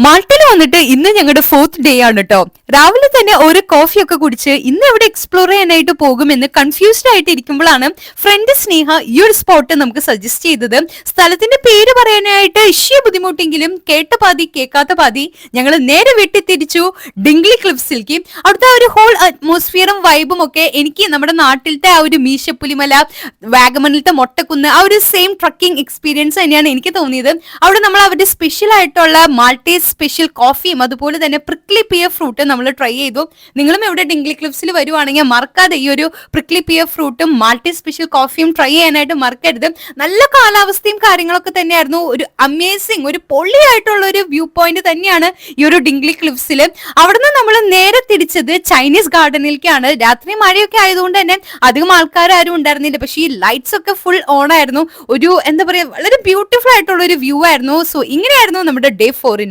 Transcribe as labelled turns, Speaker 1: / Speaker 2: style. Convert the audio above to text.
Speaker 1: മാൾട്ടയിൽ വന്നിട്ട് ഇന്ന് ഞങ്ങളുടെ 4th ഡേ ആണ് കേട്ടോ. രാവിലെ തന്നെ ഒരു കോഫി ഒക്കെ കുടിച്ച് ഇന്ന് എവിടെ എക്സ്പ്ലോർ ചെയ്യാനായിട്ട് പോകുമെന്ന് കൺഫ്യൂസ്ഡ് ആയിട്ട് ഇരിക്കുമ്പോഴാണ് ഫ്രണ്ട് സ്നേഹ ഈ ഒരു സ്പോട്ട് നമുക്ക് സജസ്റ്റ് ചെയ്തത്. സ്ഥലത്തിന്റെ പേര് പറയാനായിട്ട് ഇഷ്യ ബുദ്ധിമുട്ടെങ്കിലും കേട്ട പാതി കേൾക്കാത്ത പാതി ഞങ്ങൾ നേരെ വെട്ടിത്തിരിച്ചു ഡിംഗ്ലി ക്ലിഫ്സിലേക്ക്. അവിടുത്തെ ഒരു ഹോൾ അറ്റ്മോസ്ഫിയറും വൈബും ഒക്കെ എനിക്ക് നമ്മുടെ നാട്ടിലത്തെ ആ ഒരു മീശപ്പുലിമല, വാഗമണിലത്തെ മൊട്ടക്കുന്ന് ആ ഒരു സെയിം ട്രക്കിംഗ് എക്സ്പീരിയൻസ് തന്നെയാണ് എനിക്ക് തോന്നിയത്. അവിടെ നമ്മൾ അവരുടെ സ്പെഷ്യൽ ആയിട്ടുള്ള മാൾട്ടീസ് സ്പെഷ്യൽ കോഫിയും അതുപോലെ തന്നെ പ്രിക്ലി പിയർ ഫ്രൂട്ട് നമ്മൾ ട്രൈ ചെയ്തു. നിങ്ങളും ഇവിടെ ഡിംഗ്ലി ക്ലിഫ്സിൽ വരുവാണെങ്കിൽ മറക്കാതെ ഈ ഒരു പ്രിക്ലി പിയർ ഫ്രൂട്ടും മാൾട്ടീസ് സ്പെഷ്യൽ കോഫിയും ട്രൈ ചെയ്യാനായിട്ട് മറക്കരുത്. നല്ല കാലാവസ്ഥയും കാര്യങ്ങളൊക്കെ തന്നെയായിരുന്നു. ഒരു അമേസിങ് ഒരു പൊള്ളിയായിട്ടുള്ള ഒരു വ്യൂ പോയിന്റ് തന്നെയാണ് ഈ ഒരു ഡിംഗ്ലി ക്ലിഫ്സിൽ. അവിടുന്ന് നമ്മൾ നേരെ തിരിച്ചത് ചൈനീസ് ഗാർഡനിലേക്കാണ്. രാത്രി മഴയൊക്കെ ആയതുകൊണ്ട് തന്നെ അധികം ആൾക്കാരും ഉണ്ടായിരുന്നില്ല. പക്ഷേ ഈ ലൈറ്റ്സ് ഒക്കെ ഫുൾ ഓൺ ആയിരുന്നു. ഒരു എന്താ പറയാ വളരെ ബ്യൂട്ടിഫുൾ ആയിട്ടുള്ള ഒരു വ്യൂ ആയിരുന്നു. സോ ഇങ്ങനെയായിരുന്നു നമ്മുടെ ഡേ 4.